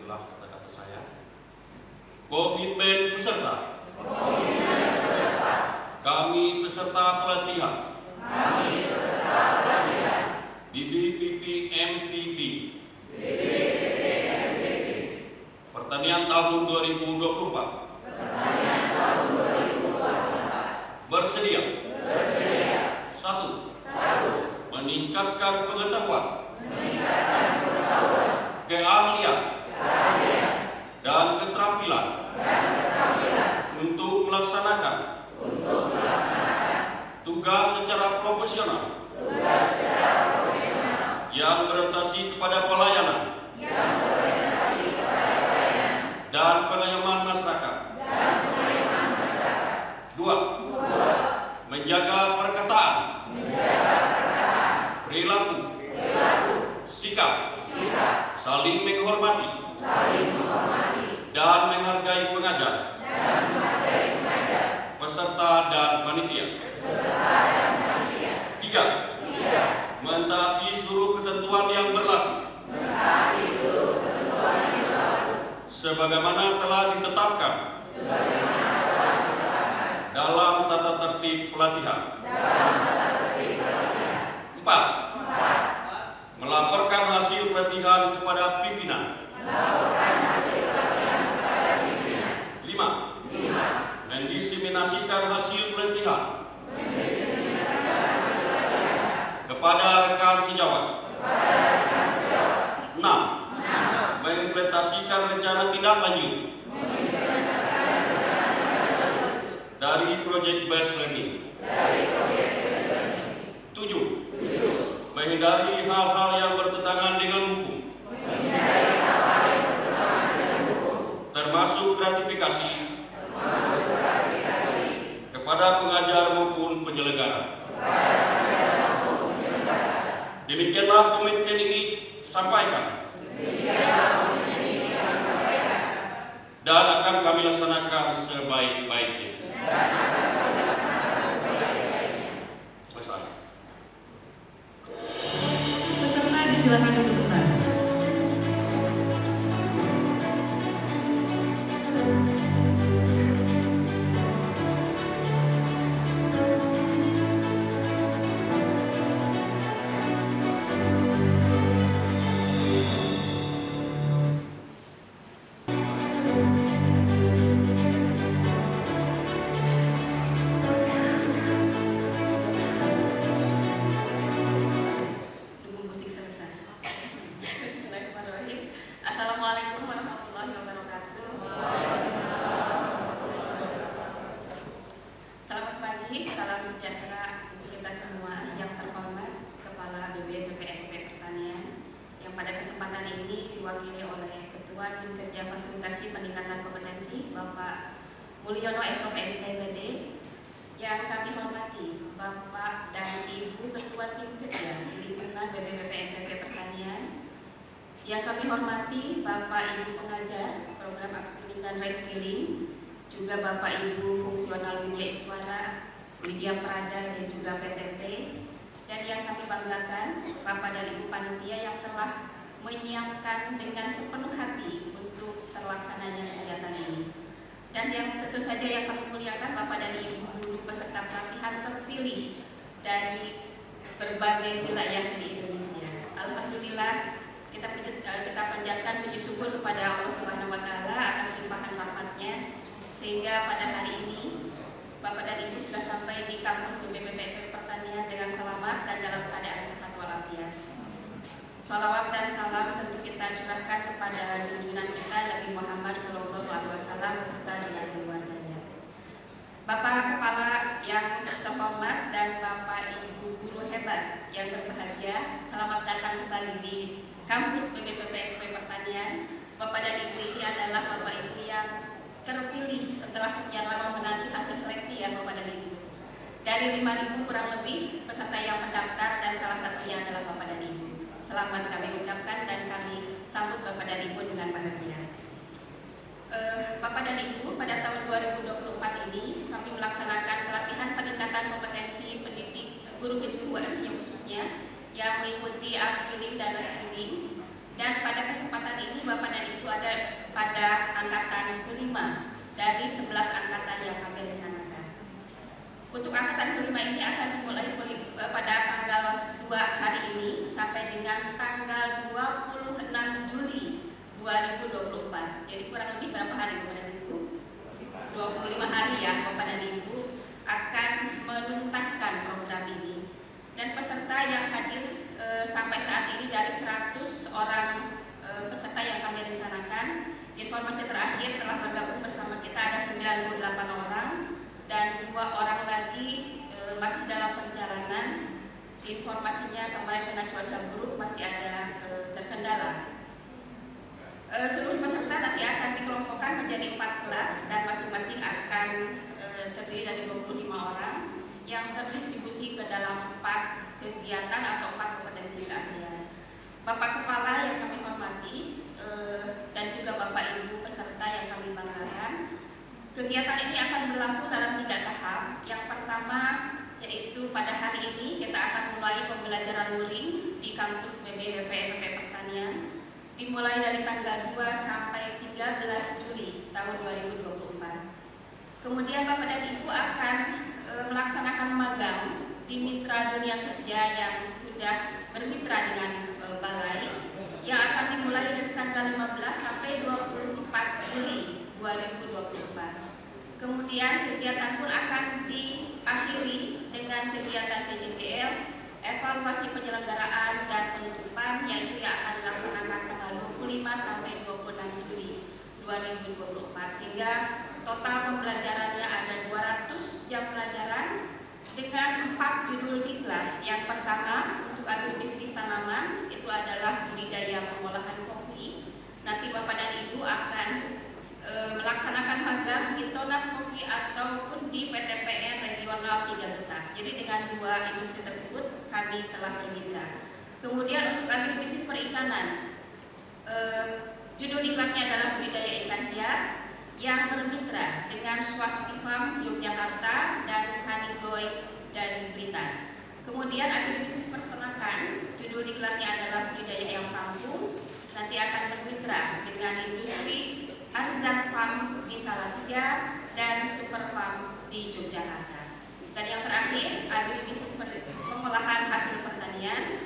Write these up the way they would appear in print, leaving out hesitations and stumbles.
itulah kata-kata saya. Komitmen peserta. Kami peserta pelatihan. BBPP MPP. Pertanian tahun 2024. Bersedia. 1. Meningkatkan pengetahuan, keahlian, dan keterampilan untuk melaksanakan tugas secara profesional yang berorientasi kepada pelayanan dan pengayoman masyarakat. 2. Menjaga perkataan, perilaku, sikap, saling menghormati, dan menghargai pengajar, peserta dan panitia. 3. Mentaati seluruh ketentuan yang berlaku sebagaimana telah ditetapkan dalam tata tertib pelatihan. 4. Melaporkan hasil pelatihan kepada pimpinan. 5. Mendiseminasikan hasil pelatihan kepada rekan sejawat. 6. Mengimplementasikan rencana tindak lanjut dari Project Based Learning. 7. Menghindari hal-hal yang bertentangan dengan hukum, termasuk gratifikasi kepada pengajar maupun penyelenggara. Demikianlah komitmen ini sampaikan dan akan kami laksanakan sebaik-baiknya. Peserta disilakan duduk kembali. Assalamualaikum warahmatullahi wabarakatuh. Selamat pagi, salam sejahtera untuk kita semua. Yang terhormat Kepala BPPP Pertanian yang pada kesempatan ini diwakili oleh Ketua Tim Kerja Fasilitasi Peningkatan Kompetensi Bapak Mulyono SOS MTBD. Yang kami hormati Bapak dan Ibu Ketua Tim Kerja di lingkungan BPPP Pertanian. Yang kami hormati Bapak Ibu pengajar program upskilling dan reskilling, juga Bapak Ibu fungsional Widya Iswara, Widya Prada dan juga PTP, dan yang kami banggakan Bapak dan Ibu panitia yang telah menyiapkan dengan sepenuh hati untuk terlaksananya kegiatan ini. Dan yang tentu saja yang kami muliakan Bapak dan Ibu guru peserta pelatihan terpilih dari berbagai wilayah di Indonesia. Alhamdulillah. Kita panjatkan puji syukur kepada Allah Subhanahu wa Ta'ala atas limpahan rahmatnya, sehingga pada hari ini Bapak dan Ibu sudah sampai di kampus BPPP Pertanian dengan selamat dan dalam keadaan sehat walafiat. Shalawat dan salam tentu kita curahkan kepada junjungan kita Nabi Muhammad SAW serta dengan keluarganya. Bapak Kepala yang terhormat dan Bapak Ibu guru hebat yang berbahagia, selamat datang kembali di kampus BPPP Pertanian. Bapak dan Ibu ini adalah Bapak Ibu yang terpilih setelah sekian lama menanti hasil seleksi ya Bapak dan Ibu. Dari 5.000 kurang lebih peserta yang mendaftar dan salah satunya adalah Bapak dan Ibu. Selamat kami ucapkan dan kami sambut Bapak dan Ibu dengan bahagia. Bapak dan Ibu, pada tahun 2024 ini kami melaksanakan pelatihan peningkatan kompetensi pendidik guru kejuruan yang khususnya yang mengikuti upskilling dan reskilling. Dan pada kesempatan ini Bapak dan Ibu ada angkatan kelima dari 11 angkatan yang kami rencanakan. Untuk angkatan kelima ini akan dimulai pada tanggal 2 hari ini sampai dengan tanggal 26 Juli 2024. Jadi kurang lebih berapa hari Bapak dan Ibu? 25 hari ya Bapak dan Ibu akan menuntaskan program ini. Dan peserta yang hadir sampai saat ini dari 100 orang peserta yang kami rencanakan, informasi terakhir telah bergabung bersama kita ada 98 orang dan 2 orang lagi masih dalam perjalanan. Informasinya kemarin dengan cuaca buruk masih ada terkendala. Seluruh peserta nanti akan dikelompokkan menjadi 4 kelas dan masing-masing akan terdiri dari 25 orang yang terdistribusi ke dalam 4 kegiatan atau 4 kompetensi keahlian. Bapak Kepala yang kami hormati dan juga Bapak Ibu peserta yang kami banggakan, kegiatan ini akan berlangsung dalam 3 tahap. Yang pertama yaitu pada hari ini kita akan mulai pembelajaran luring di kampus BPNP Pertanian dimulai dari tanggal 2 sampai 13 Juli tahun 2024. Kemudian Bapak dan Ibu akan melaksanakan magang di mitra dunia kerja yang sudah bermitra dengan balai yang akan dimulai dari tanggal 15 sampai 24 Juli 2024. Kemudian kegiatan pun akan diakhiri dengan kegiatan PJBL, evaluasi penyelenggaraan dan penutupan yaitu yang akan dilaksanakan tanggal 25 sampai 26 Juli 2024 sehingga total pembelajarannya ada 200 jam pelajaran dengan 4 judul diklat. Yang pertama untuk agribisnis tanaman itu adalah budidaya pengolahan kopi. Nanti Bapak dan Ibu akan melaksanakan magang di Tonas Kopi ataupun di PTPN Regional 3 Betas. Jadi dengan 2 industri tersebut kami telah bermitra. Kemudian untuk agribisnis perikanan, judul diklatnya adalah budidaya ikan hias yang bermitra dengan Swasti Farm Yogyakarta dan Hanigoy dari Blitar. Kemudian agribisnis peternakan, judul diklatnya adalah budidaya ayam kampung, nanti akan bermitra dengan industri Arzan Farm di Salatiga dan Super Farm di Yogyakarta. Dan yang terakhir, agribisnis pengolahan hasil pertanian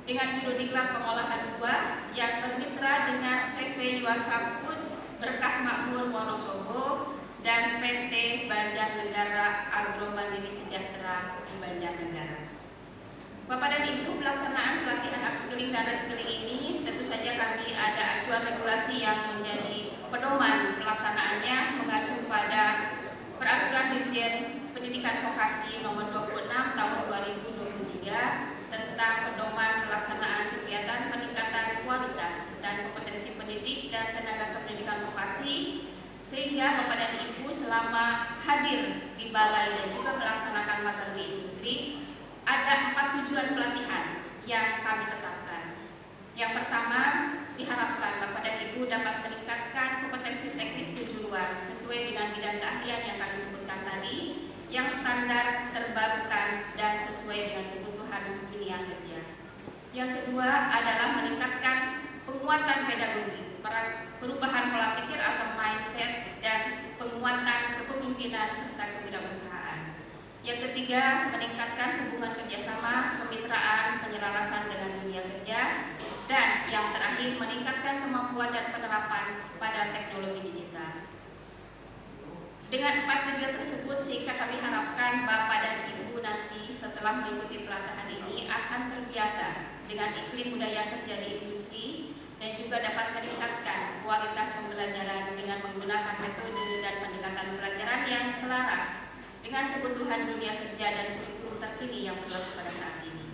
dengan judul diklat pengolahan buah yang bermitra dengan CV Yuasaput Berkah Makmur Wonosobo dan PT Banjarnegara Agro Mandiri Sejahtera di Banjarnegara. Bapak dan Ibu, pelaksanaan pelatihan upskilling dan reskilling ini tentu saja kami ada acuan regulasi yang menjadi pedoman pelaksanaannya mengacu pada Peraturan Dirjen Pendidikan Vokasi Nomor 26 Tahun 2023 tentang pedoman pelaksanaan kegiatan peningkatan kualitas dan kompetensi pendidik dan tenaga kependidikan vokasi, sehingga Bapak dan Ibu selama hadir di balai dan juga melaksanakan magang di industri ada 4 tujuan pelatihan yang kami tetapkan. Yang pertama, diharapkan Bapak dan Ibu dapat meningkatkan kompetensi teknis kejuruan sesuai dengan bidang keahlian yang kami sebutkan tadi, yang standar, terbarukan, dan sesuai dengan kebutuhan dunia kerja. Yang kedua adalah meningkatkan penguatan pedagogi, perubahan pola pikir atau mindset, dan penguatan kepemimpinan serta kewirausahaan. Yang ketiga, meningkatkan hubungan kerjasama, kemitraan, penyelarasan dengan dunia kerja. Dan yang terakhir, meningkatkan kemampuan dan penerapan pada teknologi digital. Dengan 4 tujuan tersebut, sehingga kami harapkan Bapak dan Ibu nanti setelah mengikuti pelatihan ini akan terbiasa dengan iklim budaya kerja di industri dan juga dapat meningkatkan kualitas pembelajaran dengan menggunakan metode dan pendekatan pelajaran yang selaras dengan kebutuhan dunia kerja dan kurikulum terkini yang berlaku pada saat ini.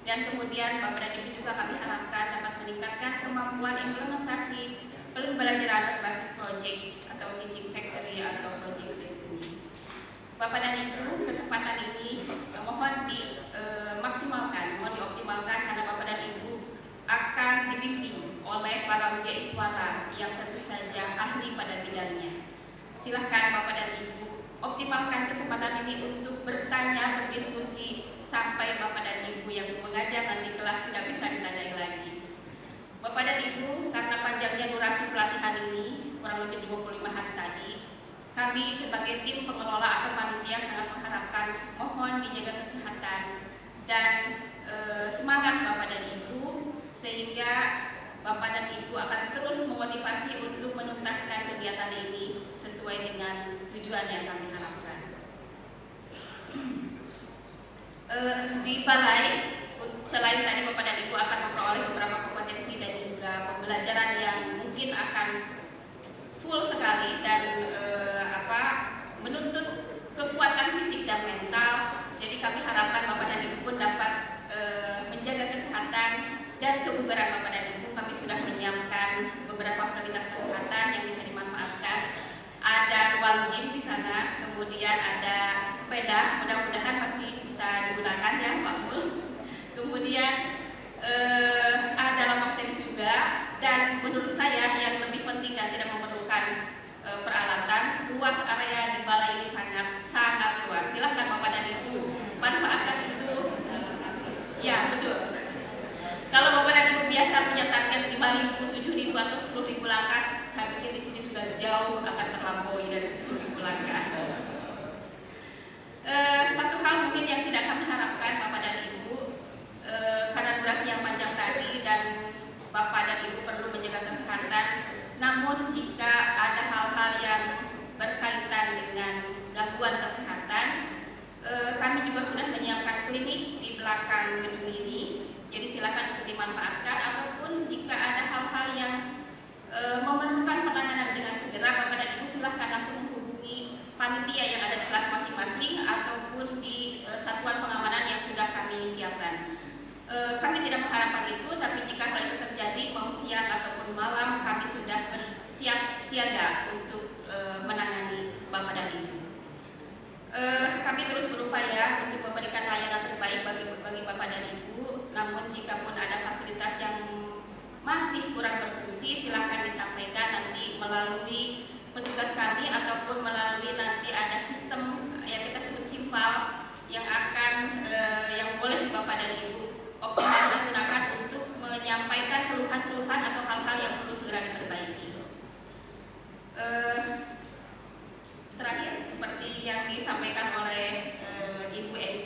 Dan kemudian Bapak dan Ibu juga kami harapkan dapat meningkatkan kemampuan implementasi pembelajaran berbasis project atau teaching factory atau project based learning. Bapak dan Ibu, kesempatan ini mohon dimaksimalkan, mohon dioptimalkan karena Bapak dan Ibu akan dibimbing oleh para wijaiswara yang tentu saja ahli pada bidangnya. Silahkan Bapak dan Ibu optimalkan kesempatan ini untuk bertanya, berdiskusi sampai Bapak dan Ibu yang mengajar nanti kelas tidak bisa ditanyai lagi. Bapak dan Ibu, karena panjangnya durasi pelatihan ini kurang lebih 25 kami sebagai tim pengelola atau panitia sangat mengharapkan mohon dijaga kesehatan dan semangat Bapak dan Ibu, sehingga Bapak dan Ibu akan terus memotivasi untuk menuntaskan kegiatan ini sesuai dengan tujuan yang kami harapkan. Di balai, selain tadi Bapak dan Ibu akan memperoleh beberapa kompetensi dan juga pembelajaran yang mungkin akan full sekali dan menuntut kekuatan fisik dan mental. Jadi kami harapkan Bapak dan Ibu pun dapat menjaga kesehatan dan kebugaran Bapak dan Ibu. Kami sudah menyiapkan beberapa fasilitas kesehatan yang bisa dimanfaatkan. Ada ruang gym di sana, kemudian ada sepeda, mudah-mudahan masih bisa digunakan ya Pak Mul. Kemudian ada lapak tenis juga, dan menurut saya yang lebih penting dan tidak memerlukan peralatan, luas area di balai ini sangat luas. Silahkan Bapak dan Ibu manfaatkan itu. Ya betul. Kalau Bapak dan Ibu biasa punya target 5.000, 7.000 atau 10.000 langkah, saya pikir di sini sudah jauh akan terlampaui dari 10.000 langkah. Satu hal mungkin yang tidak kami harapkan Bapak dan Ibu, karena durasi yang panjang tadi dan Bapak dan Ibu perlu menjaga kesehatan. Namun jika ada hal-hal yang berkaitan dengan gangguan kesehatan, kami juga sudah menyiapkan klinik di belakang gedung ini. Jadi silakan untuk dimanfaatkan, ataupun jika ada hal-hal yang memerlukan penanganan dengan segera, Bapak dan Ibu silahkan langsung menghubungi panitia yang ada di kelas masing-masing ataupun di satuan pengamanan yang sudah kami siapkan. Kami tidak mengharapkan itu, tapi jika hal itu terjadi mau siang ataupun malam, kami sudah bersiap siaga untuk menangani Bapak dan Ibu. Kami terus berupaya untuk memberikan layanan terbaik bagi Bapak dan Ibu. Namun jika pun ada fasilitas yang masih kurang berfungsi, silahkan disampaikan nanti melalui petugas kami ataupun melalui nanti ada sistem yang kita sebut simpal yang akan yang boleh Bapak dan Ibu optimal digunakan untuk menyampaikan keluhan-keluhan atau hal-hal yang perlu segera diperbaiki. Terakhir, seperti yang disampaikan oleh Ibu MC,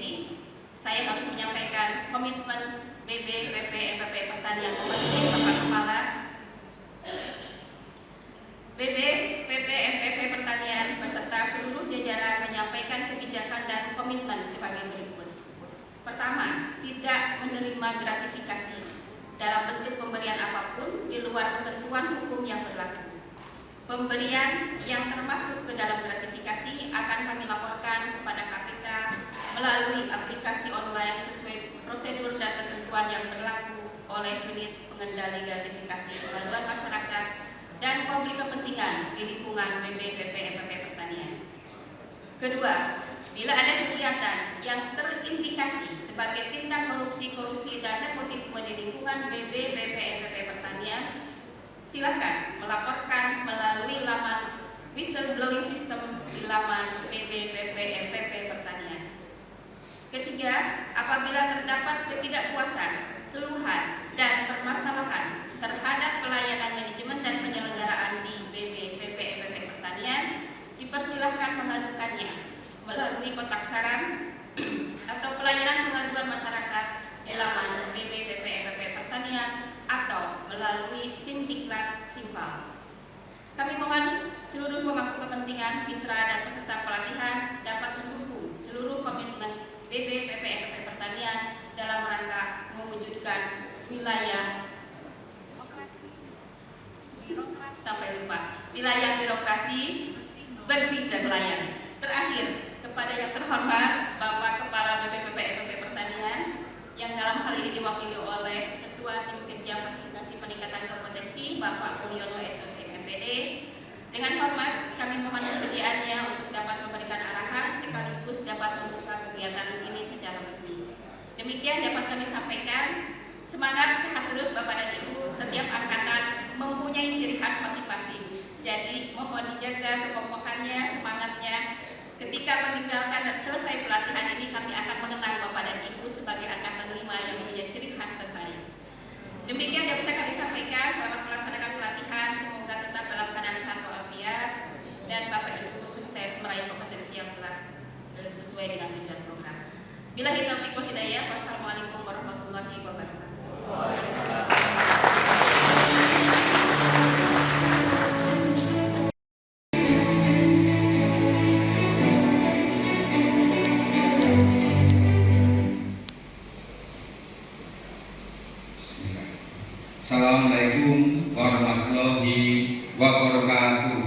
saya harus menyampaikan komitmen BB, PP, MPP Pertanian Provinsi Bapak Kepala. BB, PP, MPP Pertanian beserta seluruh jajaran menyampaikan kebijakan dan komitmen sebagai berikut. Pertama, tidak menerima gratifikasi dalam bentuk pemberian apapun di luar ketentuan hukum yang berlaku. Pemberian yang termasuk ke dalam gratifikasi akan kami laporkan kepada KPK melalui aplikasi online sesuai prosedur dan ketentuan yang berlaku oleh unit pengendali gratifikasi pengaduan masyarakat dan konflik kepentingan di lingkungan BB, PP, MPP Pertanian. Kedua, bila ada kegiatan yang terindikasi sebagai tindak korupsi dan nepotisme di lingkungan BB, PP, MPP Pertanian, silakan melaporkan melalui laman whistleblowing system di laman BB, PP, MPP Pertanian. Ketiga, apabila terdapat ketidakpuasan, keluhan, dan permasalahan terhadap pelayanan manajemen dan penyelenggaraan di BB, PP, MPP Pertanian, dipersilahkan mengadukannya melalui kotak saran atau pelayanan pengaduan masyarakat di laman BB, PP, MPP Pertanian atau melalui Sindiklat Simpal. Kami mohon seluruh pemangku kepentingan, mitra dan peserta pelatihan dapat mendukung seluruh komitmen BB, PP, MPP Pertanian dalam rangka mewujudkan wilayah wilayah birokrasi bersih dan melayani. Terakhir, kepada yang terhormat Bapak Kepala BB, PP, MPP Pertanian yang dalam hal ini diwakili oleh Ketua Tim Kerja Fasilitasi Peningkatan Kompetensi Bapak Mulyono SOC MPD. Dengan hormat, kami mohon kesediaannya untuk dapat memberikan arahan sekaligus dapat membuka kegiatan ini secara resmi. Demikian dapat kami sampaikan. Semangat, sehat terus Bapak dan Ibu. Setiap angkatan mempunyai ciri khas masing-masing. Jadi mohon dijaga kekompakannya, semangatnya. Ketika meninggalkan dan selesai pelatihan ini, kami akan mengenang Bapak dan Ibu sebagai angkatan 5 yang mempunyai ciri khas terbaik. Demikian yang bisa kami sampaikan. Selamat melaksanakan pelatihan. Semoga tetap dalam keadaan sehat walafiat dan Bapak Ibu sukses. Bila taufiq wal hidayah. Wassalamualaikum warahmatullahi wabarakatuh. Assalamualaikum warahmatullahi wabarakatuh.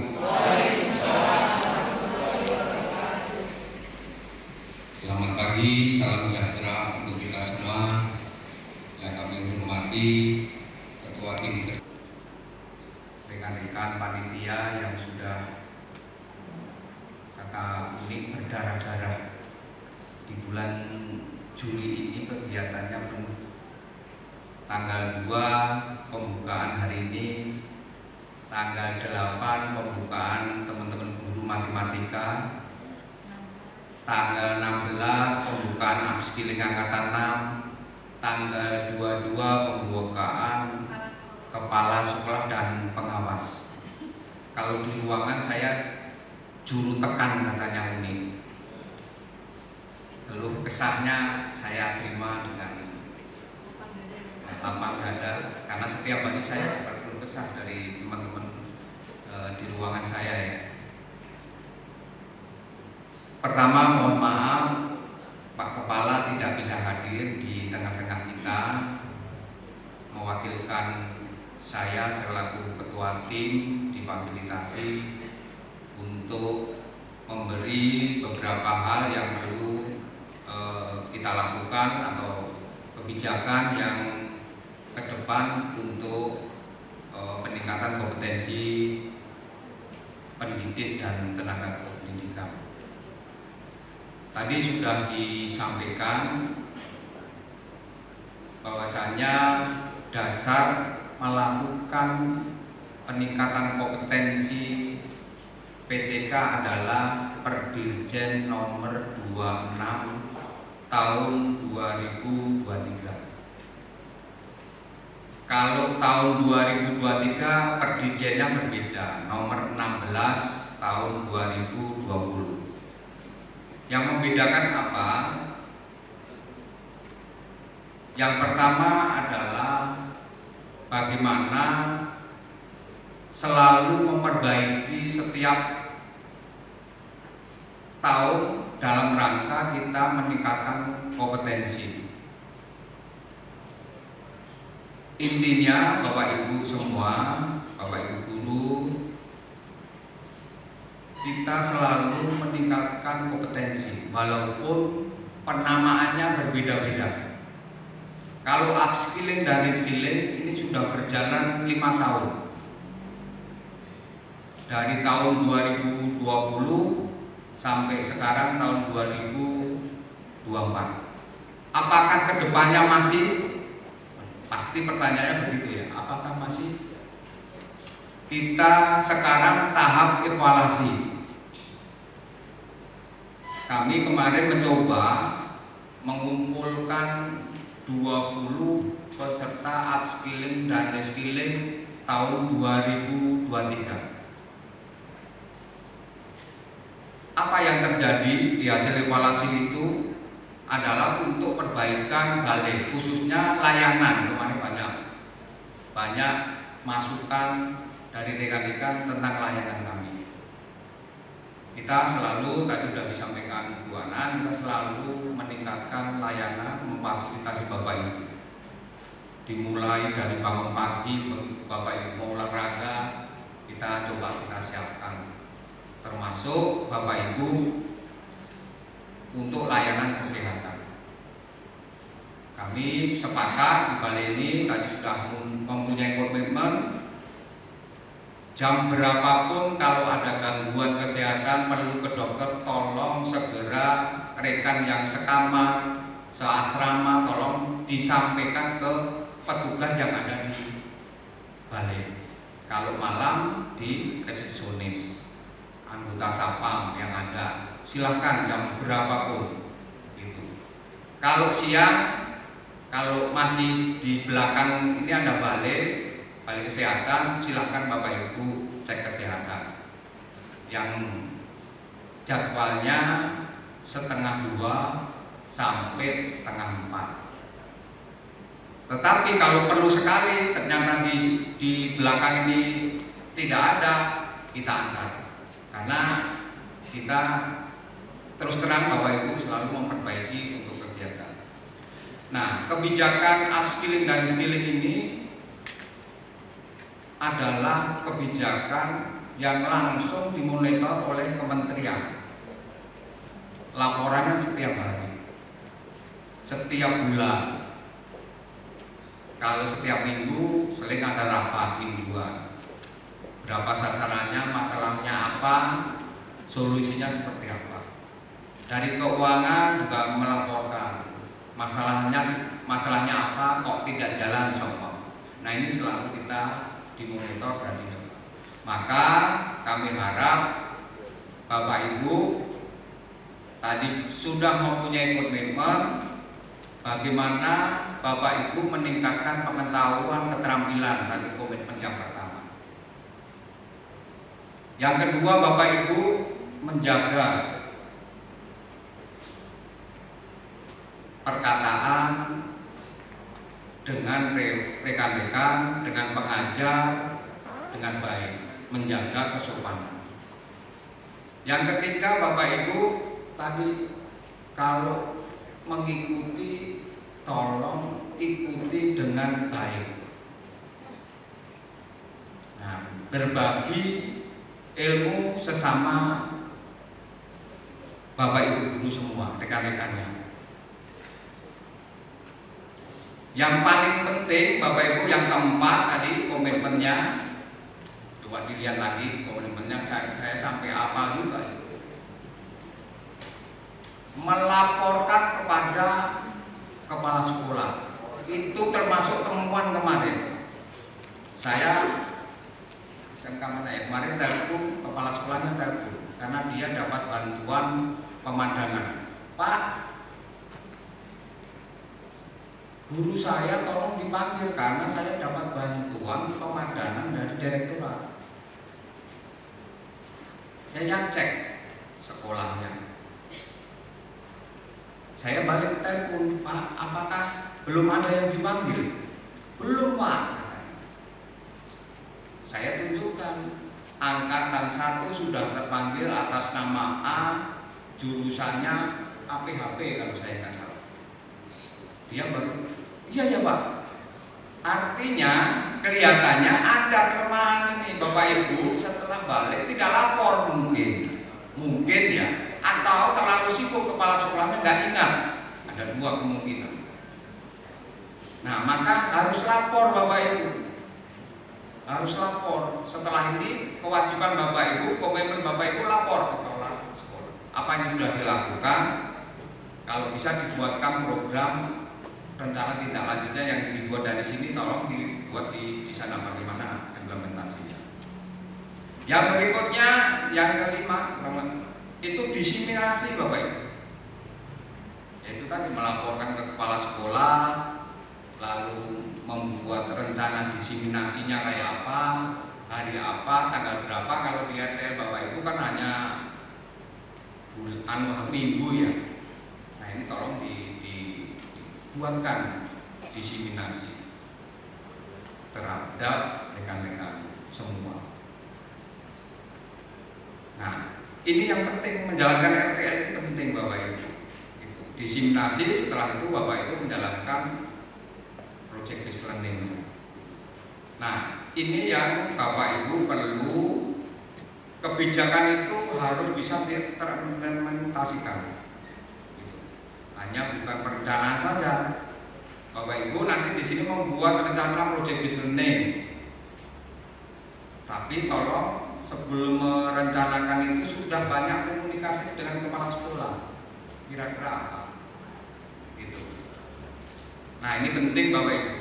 Selamat pagi, salam sejahtera untuk kita semua. Yang kami hormati Ketua Tim, rekan-rekan panitia yang sudah kata unik berdarah-darah di bulan Juli ini kegiatannya penuh. Tanggal 2 pembukaan hari ini, tanggal 8 pembukaan teman-teman guru matematika, tanggal 16 pembukaan upskilling angkatan 6, tanggal 22 pembukaan kepala sekolah dan pengawas. Kalau di ruangan saya juru tekan katanya unik. Lalu kesahnya saya terima dengan lapang dada, karena setiap hari saya dapat keluh kesah dari teman-teman di ruangan saya ya. Pertama, mohon maaf Pak Kepala tidak bisa hadir di tengah-tengah kita, mewakilkan saya selaku Ketua Tim difasilitasi untuk memberi beberapa hal yang perlu kita lakukan atau kebijakan yang ke depan untuk peningkatan kompetensi pendidik dan tenaga pendidikan. Tadi sudah disampaikan bahwasanya dasar melakukan peningkatan kompetensi PTK adalah Perdirjen nomor 26 tahun 2023. Kalau tahun 2023 perdirjennya berbeda, nomor 16 tahun 2020. Yang membedakan apa? Yang pertama adalah bagaimana selalu memperbaiki setiap tahun dalam rangka kita meningkatkan kompetensi. Intinya Bapak Ibu semua, Bapak Ibu guru, kita selalu meningkatkan kompetensi walaupun penamaannya berbeda-beda. Kalau upskilling dan reskilling ini sudah berjalan 5 tahun. Dari tahun 2020 sampai sekarang tahun 2024. Apakah kedepannya masih? Pasti pertanyaannya begitu ya. Apakah masih? Kita sekarang tahap evaluasi. Kami kemarin mencoba mengumpulkan 20 peserta upskilling dan reskilling tahun 2023. Apa yang terjadi di hasil evaluasi itu adalah untuk perbaikan balai, khususnya layanan. Kemarin banyak masukan dari rekan-rekan tentang layanan kami. Kita selalu, tadi sudah disampaikan Bu Anan, kita selalu meningkatkan layanan, memfasilitasi Bapak Ibu. Dimulai dari bangun pagi, Bapak Ibu mau olahraga, kita siapkan. Termasuk Bapak Ibu untuk layanan kesehatan. Kami sepakat di balai ini tadi sudah mempunyai komitmen, jam berapapun kalau ada gangguan kesehatan perlu ke dokter, tolong segera rekan yang sekamar, seasrama tolong disampaikan ke petugas yang ada di balai. Kalau malam di resepsionis, anggota sapam yang ada, silahkan jam berapapun gitu. Kalau siang, kalau masih di belakang ini ada balai kesehatan, silahkan Bapak Ibu cek kesehatan. Yang jadwalnya setengah 2 sampai setengah 4. Tetapi kalau perlu sekali ternyata di belakang ini tidak ada, kita antar. Karena kita terus terang Bapak Ibu selalu memperbaiki untuk kegiatan. Nah, kebijakan upskilling dan skilling ini adalah kebijakan yang langsung dimonitor oleh kementerian. Laporannya setiap hari, setiap bulan. Kalau setiap minggu sering ada rapat mingguan. Berapa sasarannya, masalahnya apa, solusinya seperti apa. Dari keuangan juga melaporkan masalahnya apa, kok tidak jalan semua. Nah, ini selalu kita dimonitor dan dilakukan. Maka kami harap Bapak Ibu tadi sudah mempunyai komitmen bagaimana Bapak Ibu meningkatkan pengetahuan keterampilan dari komitmen yang pertama. Yang kedua, Bapak Ibu menjaga perkataan dengan rekan-rekan, dengan pengajar, dengan baik, menjaga kesopanan. Yang ketiga, Bapak Ibu tadi kalau mengikuti, tolong ikuti dengan baik. Nah, berbagi ilmu sesama Bapak Ibu guru semua, rekan-rekannya. Yang paling penting Bapak Ibu yang keempat tadi komitmennya, coba dilihat lagi komitmennya, saya sampai apa juga. Melaporkan kepada kepala sekolah. Itu termasuk temuan kemarin. Saya kemarin telepon kepala sekolahnya telepon karena dia dapat bantuan pemandangan. Pak, guru saya tolong dipanggil karena saya dapat bantuan pemandangan dari direktorat. Saya cek sekolahnya. Saya balik telepon, Pak, apakah belum ada yang dipanggil? Belum, Pak. Saya tunjukkan angkatan 1 sudah terpanggil atas nama A, jurusannya APHP kalau saya nggak salah. Dia baru, iya ya Pak. Artinya kelihatannya ada kelemahan ini Bapak Ibu setelah balik tidak lapor mungkin ya, atau terlalu sibuk kepala sekolahnya nggak ingat. Ada dua kemungkinan. Nah, maka harus lapor Bapak Ibu. Harus lapor. Setelah ini kewajiban Bapak Ibu, komitmen Bapak Ibu lapor ke kepala sekolah. Apa yang sudah dilakukan? Kalau bisa dibuatkan program rencana tindak lanjutnya yang dibuat dari sini, tolong dibuat di sana bagaimana implementasinya. Yang berikutnya, yang kelima, itu diseminasi Bapak Ibu. Yaitu tadi melaporkan ke kepala sekolah, lalu membuat rencana diseminasinya kayak apa, hari apa, tanggal berapa. Kalau di RTL Bapak Ibu kan hanya minggu ya. Nah, ini tolong dibuatkan diseminasi terhadap rekan-rekan semua. Nah, ini yang penting, menjalankan RTL itu penting Bapak Ibu. Diseminasi, setelah itu Bapak Ibu menjalankan project based learning. Nah, ini yang Bapak Ibu perlu, kebijakan itu harus bisa terimplementasikan. Hanya bukan perencanaan saja. Bapak Ibu nanti di sini membuat rencana project based learning. Tapi tolong sebelum merencanakan itu sudah banyak komunikasi dengan kepala sekolah. Kira-kira apa? Gitu. Nah, ini penting Bapak Ibu.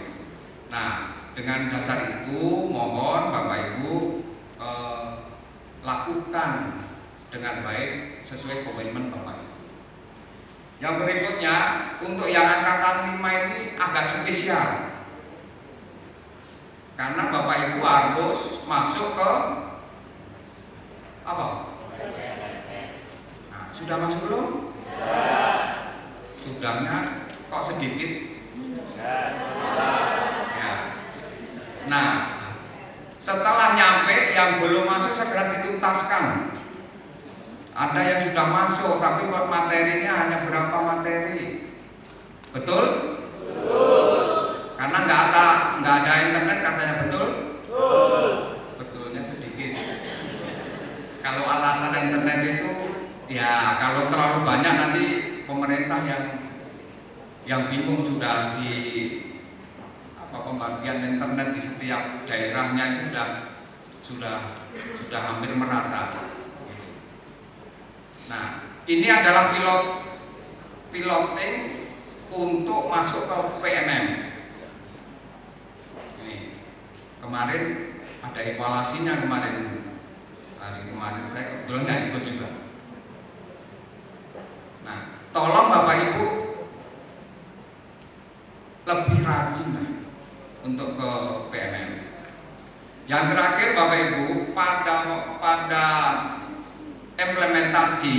Nah, dengan dasar itu mohon Bapak Ibu lakukan dengan baik sesuai komitmen Bapak Ibu. Yang berikutnya, untuk yang angkatan 5 ini agak spesial. Karena Bapak Ibu harus masuk ke apa? Nah, sudah masuk belum? Sudahnya kok sedikit? Ya. Nah, setelah nyampe yang belum masuk segera dituntaskan. Ada yang sudah masuk tapi materinya hanya berapa materi? Betul? Karena nggak ada internet katanya, betul? Betulnya sedikit. Kalau alasan internet itu ya kalau terlalu banyak nanti pemerintah yang bingung sudah di pembagian internet di setiap daerahnya sudah hampir merata. Nah, ini adalah piloting untuk masuk ke PMM. Ini kemarin ada evaluasinya hari kemarin saya kebetulan nggak ikut juga. Nah, tolong Bapak Ibu lebih rajin lah untuk ke PMM. Yang terakhir Bapak Ibu, pada implementasi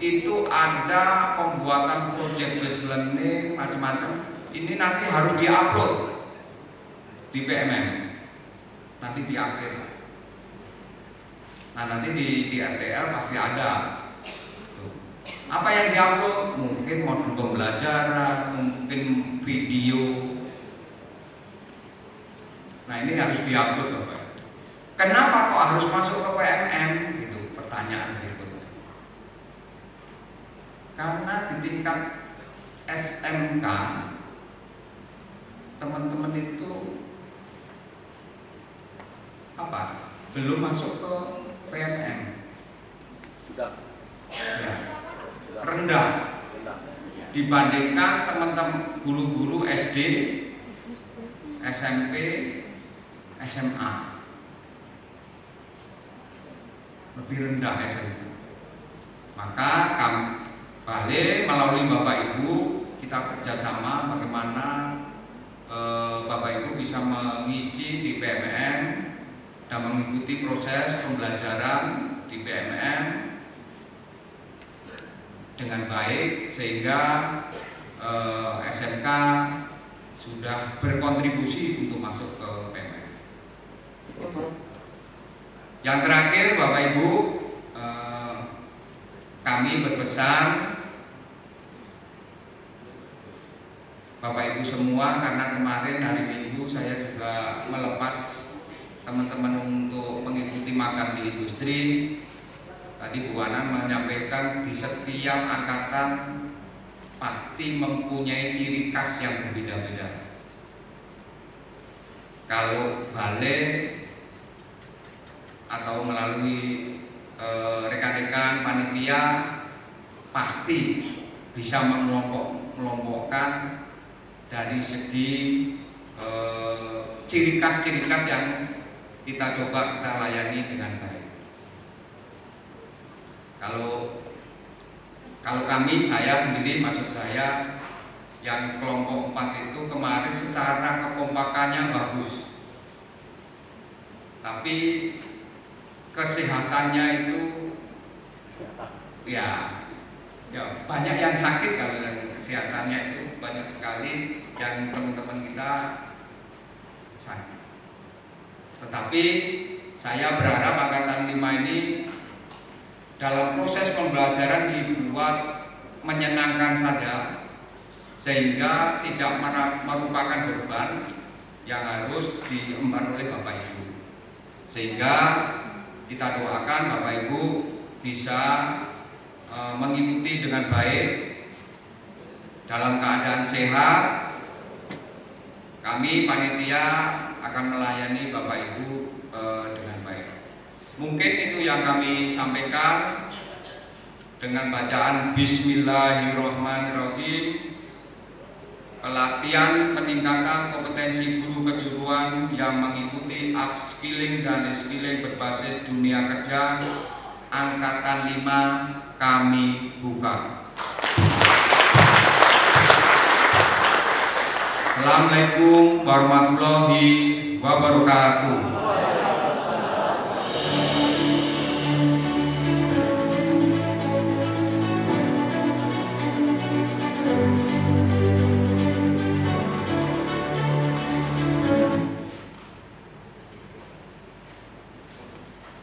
itu ada pembuatan project based learning macam-macam. Ini nanti harus diupload di PMM. Nanti di akhir. Nah, nanti di RTL pasti ada. Apa yang diupload? Mungkin modul pembelajaran, mungkin video. Nah, ini harus diupload Bapak. Kenapa kok harus masuk ke PMM? Itu pertanyaan berikutnya. Karena di tingkat SMK teman-teman itu belum masuk ke PMM. Sudah. Ya. Rendah dibandingkan teman-teman guru-guru SD, SMP, SMA. Lebih rendah SMP. Maka kami balik melalui Bapak Ibu kita kerjasama bagaimana Bapak Ibu bisa mengisi di PMM dan mengikuti proses pembelajaran di PMM dengan baik sehingga SMK sudah berkontribusi untuk masuk ke PMM. Yang terakhir Bapak Ibu, kami berpesan Bapak Ibu semua, karena kemarin hari Minggu saya juga melepas teman-teman untuk mengikuti magang di industri. Tadi Bu Ana menyampaikan di setiap angkatan pasti mempunyai ciri khas yang berbeda-beda. Kalau balik atau melalui rekan-rekan panitia pasti bisa mengelompokkan dari segi ciri khas yang kita coba kita layani dengan baik. Kalau kami, saya sendiri, maksud saya yang kelompok 4 itu kemarin secara kekompakannya bagus, tapi kesehatannya itu ya banyak yang sakit. Kalau yang kesehatannya itu banyak sekali yang teman-teman kita sakit. Tetapi saya berharap angkatan 5 ini dalam proses pembelajaran dibuat menyenangkan saja, sehingga tidak merupakan beban yang harus diemban oleh Bapak Ibu. Sehingga kita doakan Bapak Ibu bisa mengikuti dengan baik dalam keadaan sehat. Kami panitia akan melayani Bapak Ibu dengan baik. Mungkin itu yang kami sampaikan dengan bacaan Bismillahirrahmanirrahim. Pelatihan peningkatan kompetensi guru kejuruan yang mengikuti upskilling dan reskilling berbasis dunia kerja angkatan 5 kami buka. Assalamualaikum warahmatullahi wabarakatuh.